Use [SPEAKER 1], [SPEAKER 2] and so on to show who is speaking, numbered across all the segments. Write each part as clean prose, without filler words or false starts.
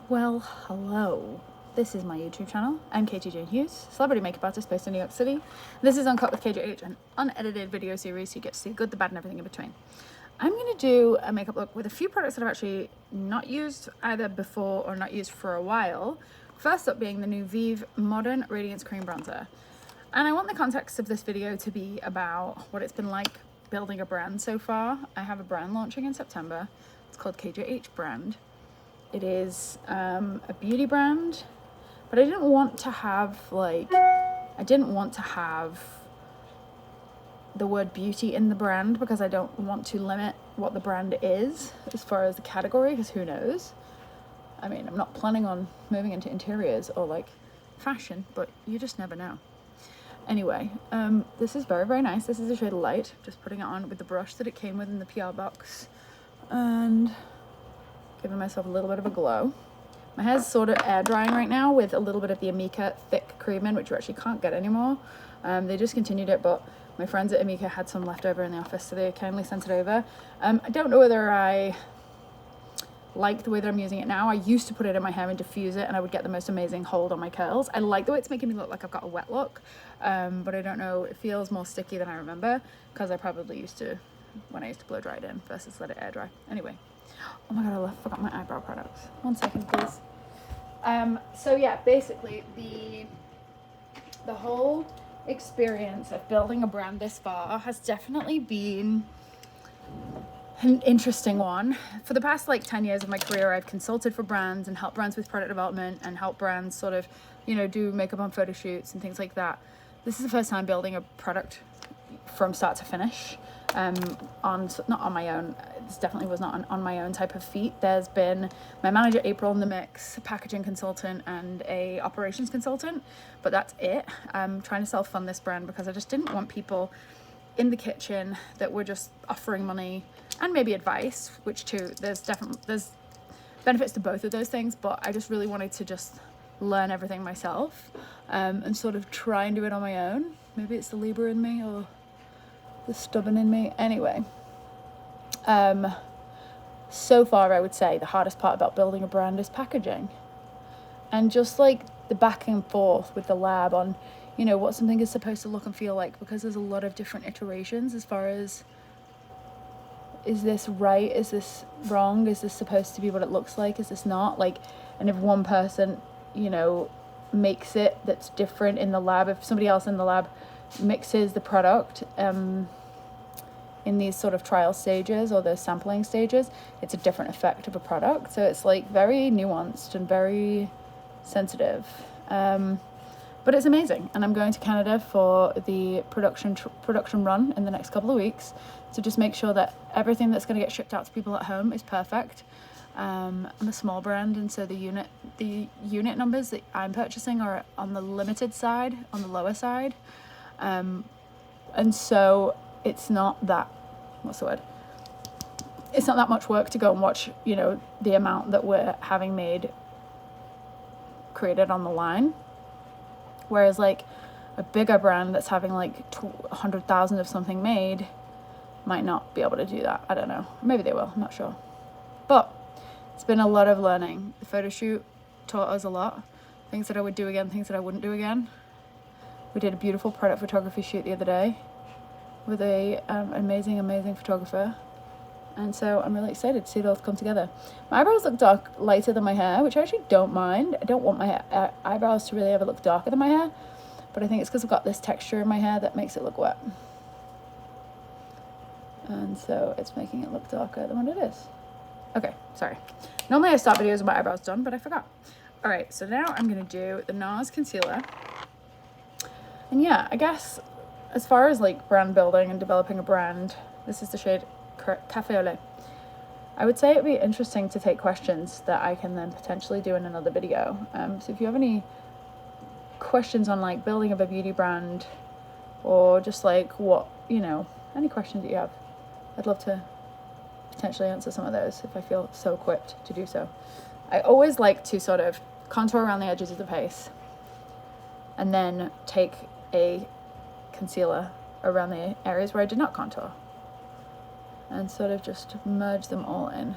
[SPEAKER 1] Well, hello. This is my YouTube channel. I'm KATIEHUGHES, celebrity makeup artist based in New York City. This is UNCUT with KJH, an unedited video series so you get to see the good, the bad, and everything in between. I'm going to do a makeup look with a few products that I've actually not used either before or not used for a while. First up being the new Vive Modern Radiance Cream Bronzer. And I want the context of this video to be about what it's been like building a brand so far. I have a brand launching in September. It's called KJH brand. It is a beauty brand, but I didn't want to have the word beauty in the brand because I don't want to limit what the brand is as far as the category, because who knows? I mean, I'm not planning on moving into interiors or like fashion, but you just never know. Anyway, this is very, very nice. This is a shade of light. Just putting it on with the brush that it came with in the PR box and giving myself a little bit of a glow. My hair's sort of air drying right now with a little bit of the Amika thick cream in, which you actually can't get anymore. They discontinued it, but my friends at Amika had some left over in the office, so they kindly sent it over. I don't know whether I like the way that I'm using it now. I used to put it in my hair and diffuse it, and I would get the most amazing hold on my curls. I like the way it's making me look like I've got a wet look, but I don't know, it feels more sticky than I remember, because I probably used to, when I used to blow dry it in versus let it air dry. Anyway. Oh my god, I forgot my eyebrow products. 1 second, please. So yeah, basically the whole experience of building a brand this far has definitely been an interesting one. For the past like 10 years of my career, I've consulted for brands and helped brands with product development and helped brands sort of, you know, do makeup on photo shoots and things like that. This is the first time building a product from start to finish. Not on my own. This definitely was not on my own type of feat. There's been my manager April in the mix, a packaging consultant and a operations consultant, but that's it. I'm trying to self-fund this brand because I just didn't want people in the kitchen that were just offering money and maybe advice, which too, there's benefits to both of those things, but I just really wanted to just learn everything myself, and sort of try and do it on my own. Maybe it's the Libra in me or the stubborn in me. Anyway, so far I would say the hardest part about building a brand is packaging, and just like the back and forth with the lab on, you know, what something is supposed to look and feel like, because there's a lot of different iterations as far as, is this right, is this wrong, is this supposed to be what it looks like, is this not, like, and if one person, you know, makes it that's different in the lab, if somebody else in the lab mixes the product in these sort of trial stages or those sampling stages, it's a different effect of a product. So it's like very nuanced and very sensitive, but it's amazing. And I'm going to Canada for the production run in the next couple of weeks to just make sure that everything that's going to get shipped out to people at home is perfect. I'm a small brand, and so the unit numbers that I'm purchasing are on the limited side, on the lower side. And so it's not that, it's not that much work to go and watch, you know, the amount that we're having created on the line. Whereas like a bigger brand that's having like 100,000 of something made might not be able to do that. I don't know. Maybe they will, I'm not sure. But it's been a lot of learning. The photo shoot taught us a lot. Things that I would do again, things that I wouldn't do again. We did a beautiful product photography shoot the other day with a amazing photographer, and so I'm really excited to see those come together. My eyebrows look lighter than my hair, which I actually don't mind. I don't want my eyebrows to really ever look darker than my hair, but I think it's because I've got this texture in my hair that makes it look wet, and so it's making it look darker than what it is. Okay, sorry. Normally I start videos with my eyebrows done, but I forgot. All right, so now I'm gonna do the NARS concealer. And yeah, I guess as far as like brand building and developing a brand, this is the shade Cafe au Lait. I would say it'd be interesting to take questions that I can then potentially do in another video. So if you have any questions on like building of a beauty brand, or just like what, you know, any questions that you have, I'd love to potentially answer some of those if I feel so equipped to do so. I always like to sort of contour around the edges of the face and then take a concealer around the areas where I did not contour and sort of just merge them all in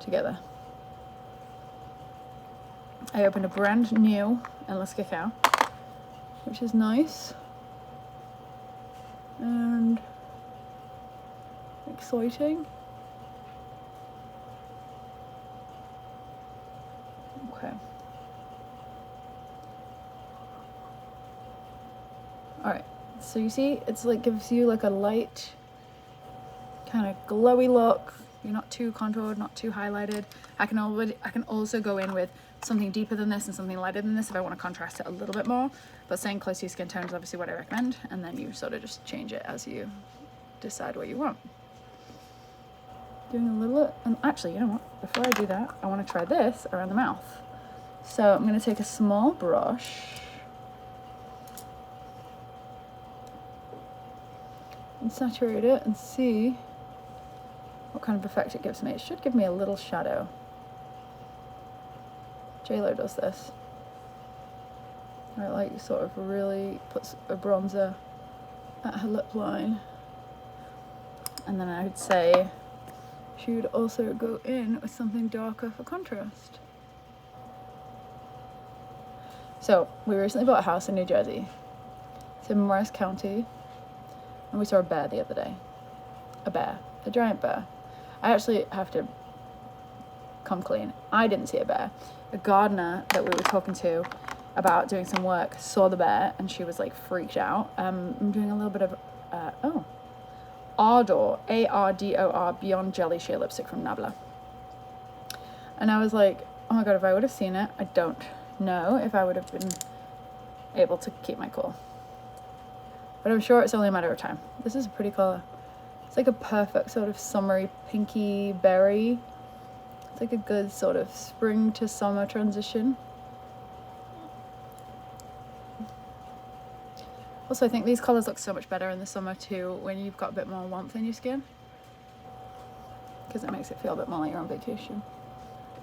[SPEAKER 1] together. I opened a brand new Endless Cacao, which is nice and exciting. Okay. Alright, so you see, it's like gives you like a light, kind of glowy look. You're not too contoured, not too highlighted. I can also go in with something deeper than this and something lighter than this if I want to contrast it a little bit more. But staying close to your skin tone is obviously what I recommend, and then you sort of just change it as you decide what you want. Doing a little, and actually, you know what? Before I do that, I want to try this around the mouth. So I'm going to take a small brush and saturate it and see what kind of effect it gives me. It should give me a little shadow. JLo does this. It like sort of really puts a bronzer at her lip line. And then I would say she would also go in with something darker for contrast. So we recently bought a house in New Jersey. It's in Morris County. And we saw a bear the other day. A bear. A giant bear. I actually have to come clean. I didn't see a bear. A gardener that we were talking to about doing some work saw the bear and she was like freaked out. I'm doing a little bit of Ardor, A-R-D-O-R, Beyond Jelly Sheer Lipstick from Nabla. And I was like, oh my god, if I would have seen it, I don't know if I would have been able to keep my cool. But I'm sure it's only a matter of time. This is a pretty color. It's like a perfect sort of summery pinky berry. It's like a good sort of spring to summer transition. Also, I think these colors look so much better in the summer too when you've got a bit more warmth in your skin, because it makes it feel a bit more like you're on vacation.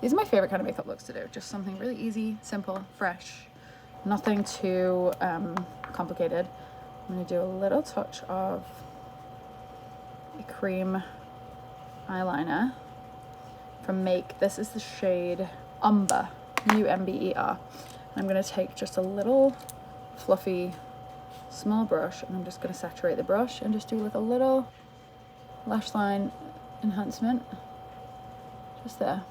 [SPEAKER 1] These are my favorite kind of makeup looks to do. Just something really easy, simple, fresh, nothing too complicated. I'm going to do a little touch of a cream eyeliner from Make. This is the shade Umber, U-M-B-E-R. And I'm going to take just a little fluffy small brush and I'm just going to saturate the brush and just do like a little lash line enhancement just there.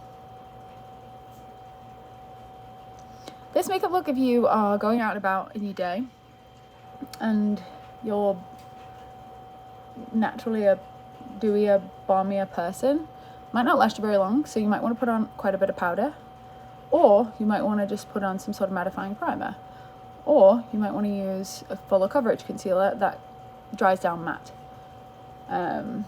[SPEAKER 1] This makeup look, if you are going out and about in your day and you're naturally a dewier, balmier person, might not last you very long, so you might want to put on quite a bit of powder, or you might want to just put on some sort of mattifying primer, or you might want to use a fuller coverage concealer that dries down matte. And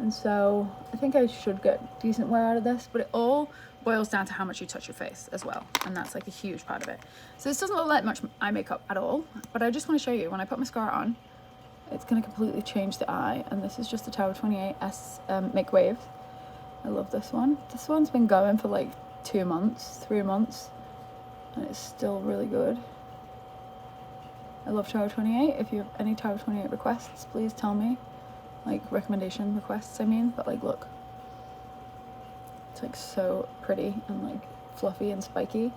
[SPEAKER 1] so I think I should get decent wear out of this, but it all boils down to how much you touch your face as well, and that's like a huge part of it. So this doesn't look like much eye makeup at all, but I just want to show you when I put mascara on, it's going to completely change the eye. And this is just the Tower 28S Make Wave. I love this one. This one's been going for like 2 months, 3 months, and it's still really good. I love Tower 28. If you have any Tower 28 requests, please tell me. Like recommendation requests, I mean. But like, look. It's like so pretty and like fluffy and spiky.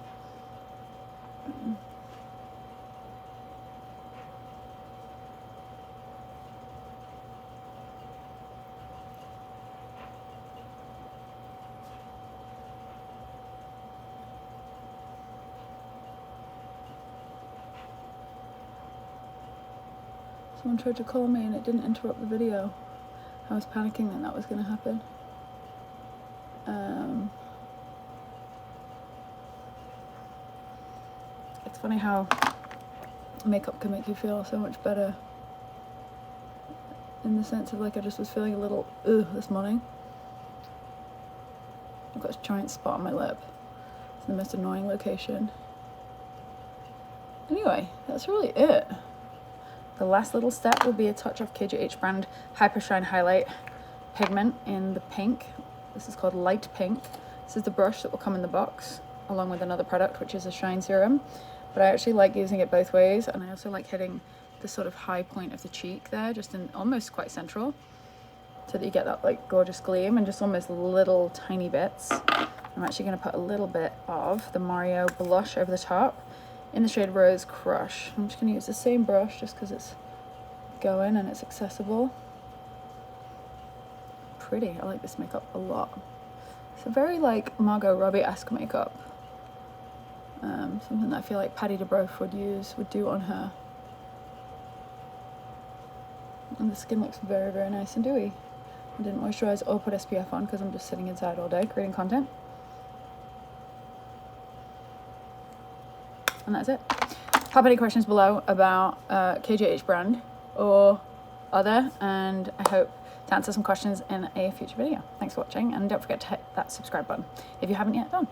[SPEAKER 1] Someone tried to call me and it didn't interrupt the video. I was panicking that that was going to happen. It's funny how makeup can make you feel so much better, in the sense of like I just was feeling a little this morning. I've got a giant spot on my lip. It's the most annoying location. Anyway, that's really it. The last little step will be a touch of KJH brand Hyper Shine Highlight pigment in the pink. This is called Light Pink. This is the brush that will come in the box along with another product, which is a shine serum. But I actually like using it both ways, and I also like hitting the sort of high point of the cheek there, just in almost quite central, so that you get that like gorgeous gleam, and just almost little tiny bits. I'm actually going to put a little bit of the Mario blush over the top in the shade Rose Crush. I'm just going to use the same brush just because it's going and it's accessible. Pretty. I like this makeup a lot. It's a very like Margot Robbie-esque makeup. Something that I feel like Patty DeBroaf would do on her. And the skin looks very, very nice and dewy. I didn't moisturize or put SPF on because I'm just sitting inside all day creating content. And that's it. Pop any questions below about KJH brand or other, and I hope to answer some questions in a future video. Thanks for watching, and don't forget to hit that subscribe button if you haven't yet done.